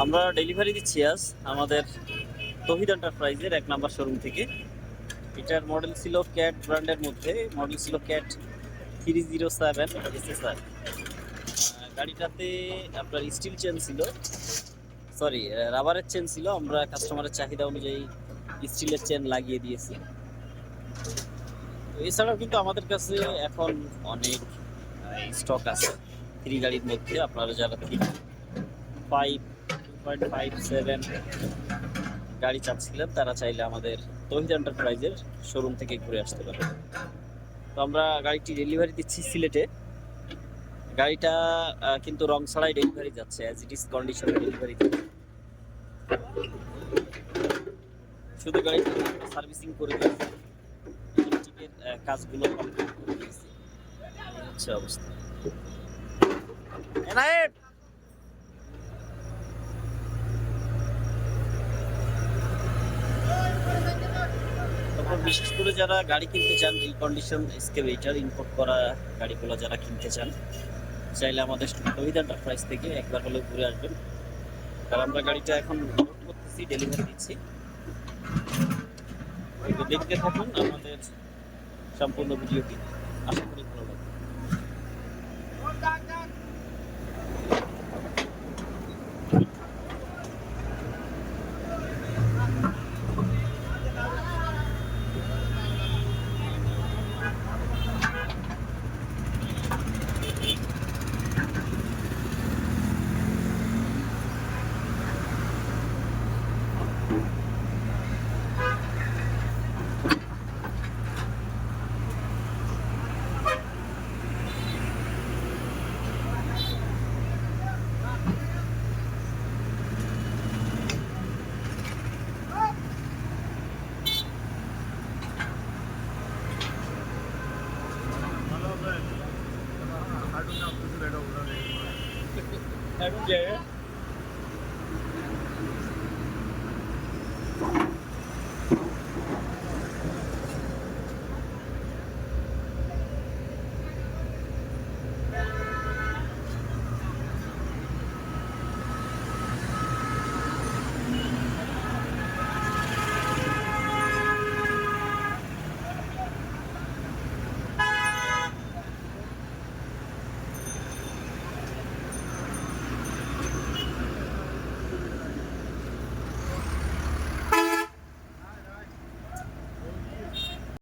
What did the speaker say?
আমরা ডেলিভারি দিচ্ছি আজ আমাদের তহিদ এন্টারপ্রাইজের 1 নম্বর শোরুম থেকে। এটার মডেল ছিল ক্যাট ব্র্যান্ডের মধ্যে, মডেল ছিল ক্যাট 307 SSR। গাড়িটাতে আপনার স্টিল চেন ছিল, সরি রাবারের চেন ছিল। আমরা কাস্টমারের চাহিদা অনুযায়ী স্টিলের চেন লাগিয়ে দিয়েছি। তো এছাড়াও কিন্তু আমাদের কাছে এখন অনেক স্টক আছে থ্রি গাড়ির মধ্যে। আপনারা যারা 5, 2.57 গাড়ি চাচ্ছিলেন তারা চাইলে আমাদের তহিদ এন্টারপ্রাইজের শোরুম থেকে ঘুরে আসতে পারে। তো আমরা গাড়িটি ডেলিভারি দিচ্ছি সিলেটে। গাড়িটা কিন্তু রং ছাড়াই ডেলিভারি যাচ্ছে, অ্যাজ ইট ইজ কন্ডিশনে ডেলিভারি যাচ্ছে। শুধু গাড়িটি সার্ভিসিং করে দিয়েছি, ইলেকট্রিকের কাজগুলো কমপ্লিট করে দিয়েছি। এই হচ্ছে অবস্থা। এনায়েত, তারপর বিশেষ করে যারা গাড়ি কিনতে চান, রিকন্ডিশন এক্সকেভেটর ইম্পোর্ট করা গাড়িগুলো যারা কিনতে চান, চাইলে আমাদের তহিদ এন্টারপ্রাইজ থেকে একবার হলেও ঘুরে আসবেন। কারণ আমরা গাড়িটা এখন লোড করতেছি, ডেলিভারি দিচ্ছি। তো দেখতে থাকুন আমাদের সম্পূর্ণ ভিডিওটি, আশা করি ভালো লাগবে। I don't get it.